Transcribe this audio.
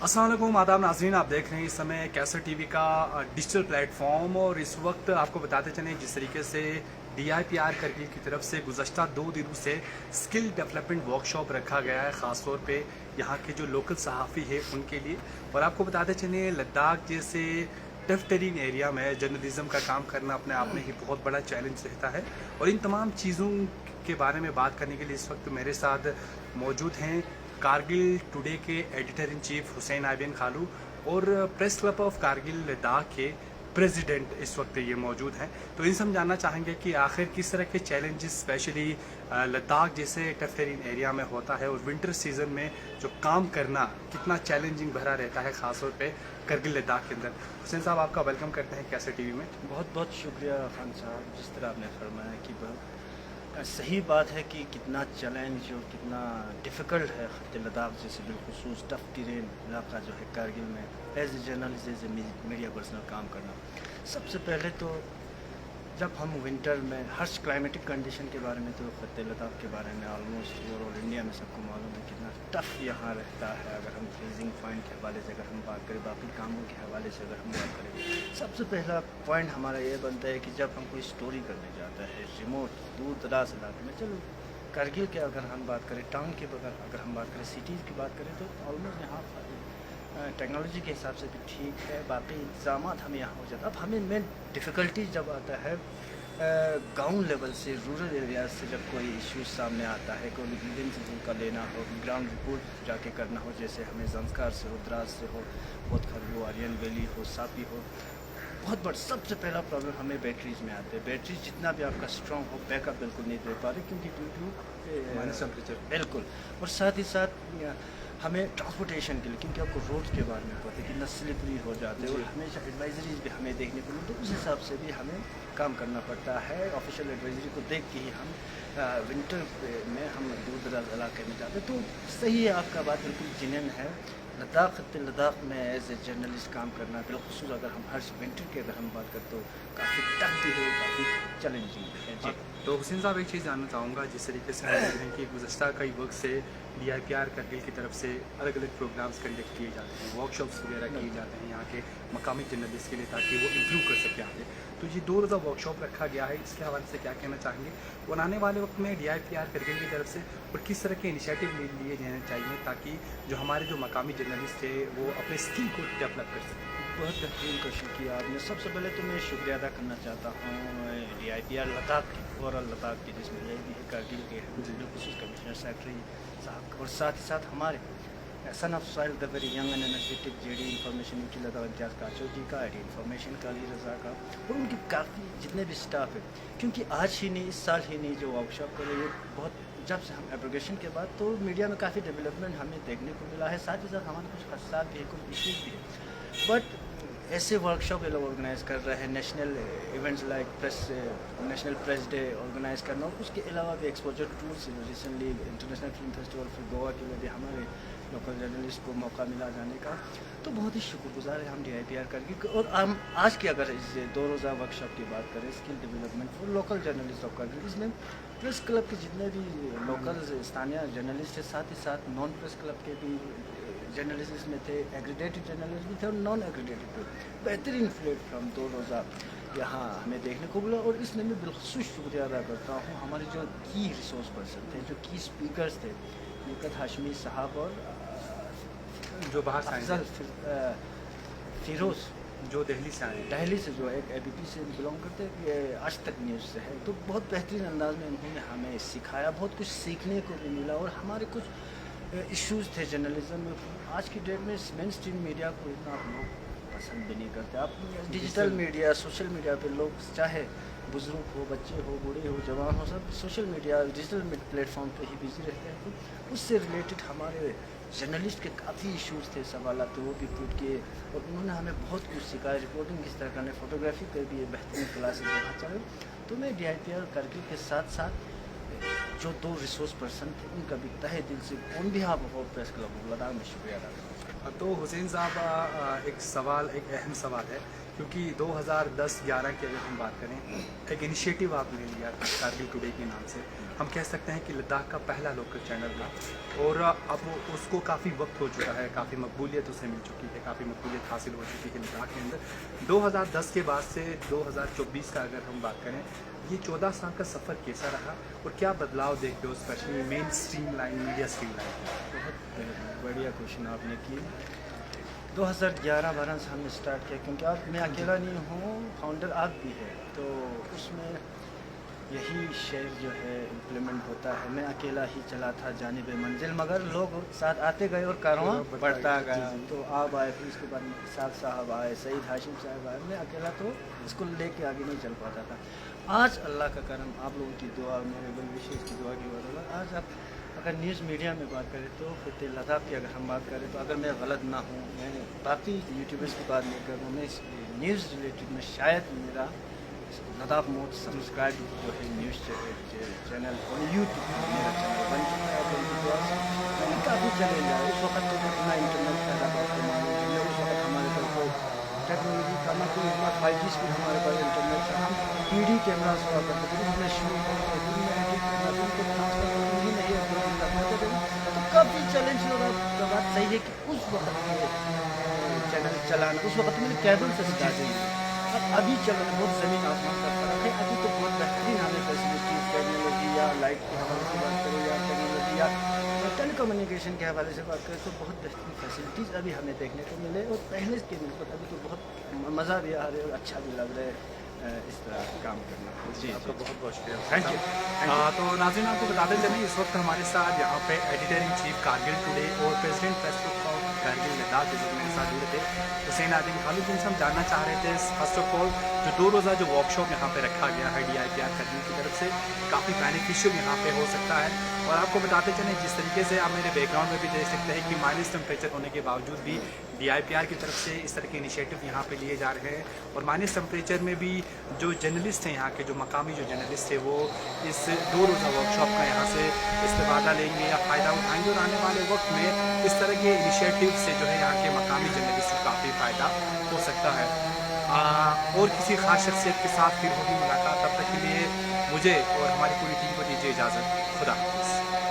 अस्सलाम वालेकुम आदाब नाज़रीन, आप देख रहे हैं इस समय कैसर टीवी का डिजिटल प्लेटफॉर्म। और इस वक्त आपको बताते चलें जिस तरीके से DIPR करगिल की तरफ से गुज़श्ता 2 दिनों से स्किल डेवलपमेंट वर्कशॉप रखा गया है, ख़ास तौर पे यहाँ के जो लोकल सहाफ़ी है उनके लिए। और आपको बताते चलें लद्दाख जैसे टफ टेरीन एरिया में जर्नलिज़म का काम करना अपने आप में ही बहुत बड़ा चैलेंज रहता है। और इन तमाम चीज़ों के बारे में बात करने के लिए इस वक्त मेरे साथ मौजूद हैं कारगिल टुडे के एडिटर इन चीफ हुसैन आबिन खालू और press club of Kargil Ladakh के प्रेसिडेंट इस वक्त ये मौजूद हैं। तो इनसे हम जानना चाहेंगे कि आखिर किस तरह के चैलेंजेस स्पेशली लद्दाख जैसे टफ टेरीन एरिया में होता है और विंटर सीजन में जो काम करना कितना चैलेंजिंग भरा रहता है, ख़ास तौर पे करगिल लद्दाख के अंदर। हुसैन साहब, आपका वेलकम करते हैं कैसर टीवी में। बहुत बहुत शुक्रिया खान साहब, जिस तरह आपने फरमाया कि सही बात है कि कितना चैलेंज और कितना डिफ़िकल्ट है ख़त्े लद्दाख जैसे बिलखुसूस टफ टेरेन इलाका जो है कारगिल में as a journalist as a media personal काम करना। सबसे पहले तो जब हम विंटर में हर्ष क्लाइमेटिक कंडीशन के बारे में, तो ख़त्े लद्दाख के बारे में ऑलमोस्ट ओवरऑल इंडिया में सबको मालूम है कितना टफ़ यहाँ रहता है। अगर हम फ्रीजिंग पॉइंट के हवाले से अगर हम बात करें, बाकी कामों के हवाले से अगर हम बात करें, सबसे पहला पॉइंट हमारा ये बनता है कि जब हम कोई स्टोरी करने जाता है रिमोट दूर दराज इलाके में, चलो कारगिल के अगर हम बात करें, टाउन के बगैर अगर हम बात करें, सिटीज़ की बात करें, तो ऑलमोस्ट यहाँ टेक्नोलॉजी के हिसाब से भी ठीक है, बाकी इंतजाम हमें यहाँ हो जाता है। अब हमें मेन डिफ़िकल्टी जब आता है गांव लेवल से, रूरल एरिया से, जब कोई इश्यूज सामने आता है, कोई विजिलेंस का लेना हो, ग्राउंड रिपोर्ट जाके करना हो, जैसे हमें जंस्कार से हो, द्रास से हो, बहुत खरबो, आर्यन वैली हो, सापी हो, बहुत बड़ा सबसे पहला प्रॉब्लम हमें बैटरीज में आते हैं। बैटरीज जितना भी आपका स्ट्रॉन्ग हो, बैकअप बिल्कुल नहीं दे पा रहे क्योंकि ड्यू टू टेम्परेचर बिल्कुल। और साथ ही साथ हमें ट्रांसपोर्टेशन के लिए, क्योंकि आपको रोड्स के बारे में पता है कितना स्लिपरी हो जाते हैं और हमेशा एडवाइजरीज भी हमें देखने को मिलती है, तो उस हिसाब से भी हमें काम करना पड़ता है। ऑफिशियल एडवाइजरी को देख के ही हम विंटर में हम दूर दराज इलाके में जाते हैं। तो सही है, आपका बात बिल्कुल जिनन है। लद्दाख लद्दाख में एज ए जर्नलिस्ट काम करना, बिलखुसूस अगर हम हर विंटर की अगर हम बात करें, तो काफ़ी टफ भी है, काफ़ी चैलेंजिंग है जी। तो हुसैन साहब, एक चीज़ जानना चाहूँगा, जिस तरीके से हम देख रहे हैं कि गुज़श्ता कई वक्त से DIPR करगिल की तरफ से अलग अलग प्रोग्राम्स कंडक्ट किए जाते हैं, वर्कशॉप्स वगैरह किए जाते हैं यहाँ के मकामी जर्नलिस्ट के लिए, ताकि वो इम्प्रूव कर सके आगे। तो ये 2 रोज़ा वर्कशॉप रखा गया है, इसके हवाले से क्या कहना चाहेंगे और आने वाले वक्त में DIPR करगिल की तरफ से और किस तरह के इनिशिएटिव लिए जाने चाहिए ताकि जो हमारे जो मकामी जर्नलिस्ट थे वो अपने स्किल को डेवलप कर सकें। बहुत बेहतरीन क्वेश्चन किया आपने। सबसे पहले तो मैं शुक्रिया अदा करना चाहता हूँ DIPR लद्दाख की, ओवरऑल लद्दाख की, जिसमें ये भी है कारगिल के बिलखुसूस कमिश्नर सेक्रेटरी साहब, और साथ ही साथ हमारे son of soil the very young and energetic JD information UT Ladakh Imtiyaz Kacho ji का, ID इन्फॉर्मेशन का अली रज़ा का, और उनकी काफ़ी जितने भी स्टाफ है। क्योंकि आज ही नहीं, इस साल ही नहीं जो वर्कशॉप करे, ये बहुत जब से हम एब्रोगेशन के बाद तो मीडिया में काफ़ी डेवलपमेंट हमें देखने को मिला है। साथ ही साथ हमारे कुछ खदशात भी है, कुछ इश्यूज़ भी है, बट ऐसे वर्कशॉप ये लोग ऑर्गेनाइज़ कर रहे हैं। National events like national press day organise करना, और उसके अलावा भी exposure tours, recently international film festival फिर गोवा के लिए भी हमारे लोकल जर्नलिस्ट को मौका मिला जाने का, तो बहुत ही शुक्रगुजार है हम DIPR करगिल। और हम आज की अगर इस 2 रोज़ा वर्कशॉप की बात करें, skill development for local journalist of Kargil, इसमें प्रेस क्लब के जितने भी लोकल स्थानीय जर्नलिस्ट है, साथ ही साथ नॉन प्रेस क्लब के भी जर्नलिस्ट इसमें थे, एग्रीडेटेड जर्नलिस्ट भी थे और नॉन एग्रीडेटेड थे। बेहतरीन प्लेटफॉर्म 2 रोज़ा यहाँ हमें देखने को मिला, और इसमें मैं बिलखुसूस शुक्रिया अदा करता हूँ हमारे जो की रिसोर्स पर्सन थे, जो की स्पीकर्स थे, निकत हाशमी साहब और जो बाहर से अफजल फिरोज़, जो दिल्ली से आए हैं, दिल्ली से, जो एक ABP से बिलोंग करते हैं, ये आज तक न्यूज़ से है। तो बहुत बेहतरीन अंदाज में उन्होंने हमें सिखाया, बहुत कुछ सीखने को भी मिला, और हमारे कुछ इश्यूज़ थे जर्नलिज्म में। आज की डेट में मेन स्ट्रीम मीडिया को इतना आप लोग पसंद भी नहीं करते। आप डिजिटल मीडिया, सोशल मीडिया पे लोग, चाहे बुज़ुर्ग हो, बच्चे हो, बूढ़े हो, जवान हो, सब सोशल मीडिया, डिजिटल प्लेटफॉर्म पे ही बिजी रहते हैं। तो उससे रिलेटेड हमारे जर्नलिस्ट के काफ़ी इश्यूज़ थे, सवाल तो वो भी पूछ किए, और उन्होंने हमें बहुत कुछ सिखाया। रिपोर्टिंग किस तरह करना, फोटोग्राफी पे भी ये बेहतरीन क्लासेस वहाँ चले। तो मैं DIPR करगिल के साथ साथ जो 2 रिसोर्स पर्सन थे, उनका भी तहे दिल से on behalf of press club Ladakh में शुक्रिया अदा करना। तो हुसैन साहब, एक अहम सवाल है कि क्योंकि 2010-11 की अगर हम बात करें एक इनिशिएटिव आपने लिया कारगिल टुडे के नाम से, हम कह सकते हैं कि लद्दाख का पहला लोकल चैनल था और अब उसको काफ़ी वक्त हो चुका है, काफ़ी मकबूलियत उसे मिल चुकी है, काफ़ी मकबूलियत हासिल हो चुकी है लद्दाख के अंदर। 2010 के बाद से 2024 का अगर हम बात करें, ये 14 साल का सफ़र कैसा रहा और क्या बदलाव देखते हो specially main stream line, media stream line? बहुत बढ़िया क्वेश्चन आपने की। 2011-12 से हमने स्टार्ट किया, क्योंकि अब मैं अकेला नहीं हूँ, फाउंडर आप भी है, तो उसमें यही शेयर जो है इम्प्लीमेंट होता है। मैं अकेला ही चला था जानिब मंजिल, मगर लोग साथ आते गए और कारवां बढ़ता गया। तो आप आए, फिर उसके बाद साहब साहब आए, सईद हाशिम साहब आए, मैं अकेला तो इसको लेके आगे नहीं चल पाता था। आज अल्लाह का करम, आप लोगों की दुआ, मेरे वेल विशेष की दुआ की बदौलत आज आप अगर न्यूज़ मीडिया में बात करें तो खित्ते लद्दाख की अगर हम बात करें तो अगर मैं गलत ना हूँ, मैं बाकी यूट्यूबर्स की बात नहीं करूँ, मैं न्यूज़ रिलेटेड में शायद मेरा लद्दाख मोस्ट सब्सक्राइब जो है न्यूज़ चैनल और यूट्यूब मेरा चैनल बन चुका है। तो उनकी दुआ से मैंने काफ़ी चैलेंज आया। उस वक्त तो इतना इंटरनेट पैदा हुआ, उस वक्त हमारे पास कोई टेक्नोलॉजी का ना कोई 5G स्पीड हमारे पास इंटरनेट था। हम PD कैमरा हुआ करते थे, उसमें शूट करते थे, उसमें एडिट करना था, उनको ट्रांसफर करना ही नहीं अपलोड करना था। तो काफ़ी चैलेंज लगा। तो बात सही है कि उस वक्त चैनल चलाना, उस वक्त मैंने केबल से स्टार्ट किया। अभी चलो बहुत ज़मीन आसमान का फर्क है। अभी तो बहुत बेहतरीन हमें फैसिलिटीज़, टेक्नोलॉजी या लाइट के हवाले से बात करें या टेक्नोलॉजी या टेलीकम्युनिकेशन के हवाले से बात करें तो बहुत बेहतरीन फैसिलिटीज़ अभी हमें देखने को मिले और पहले के निस्बत अभी तो बहुत मज़ा भी आ रहा है और अच्छा भी लग रहा है इस तरह काम करना। जी, आपका बहुत बहुत शुक्रिया, थैंक यू। तो नाज़रीन, आपको बताते चलें इस वक्त हमारे साथ यहाँ पे editor in chief Kargil today और president festival of Kargil Ladakh जो मेरे साथ जुड़े थे हुसैन आदिम खालिद, जिनसे हम जानना चाह रहे थे फर्स्ट ऑफ ऑल जो 2 रोज़ा जो वर्कशॉप यहाँ पे रखा गया है DIPR कारगिल की तरफ से, काफ़ी बेनिफिशियल यहाँ पे हो सकता है। और आपको बताते चलें जिस तरीके से आप मेरे बैकग्राउंड में भी देख सकते हैं कि माइनस टेम्परेचर होने के बावजूद भी DIPR की तरफ से इस तरह के इनिशिएटिव यहाँ पे लिए जा रहे हैं और माइनस टेम्परेचर में भी जो जर्नलिस्ट हैं यहाँ के, जो मकामी जो जर्नलिस्ट थे, वो इस 2 रोज़ा वर्कशॉप का यहाँ से इस्तेफादा लेंगे या फ़ायदा उठाएंगे और आने वाले वक्त में इस तरह के इनिशिएटिव से जो है यहाँ के मकामी जर्नलिस्ट को काफ़ी फ़ायदा हो सकता है। और किसी ख़ास शख्सियत के साथ फिर होगी मुलाकात, तब तक के लिए मुझे और हमारी पूरी टीम को दीजिए इजाज़त। खुदा।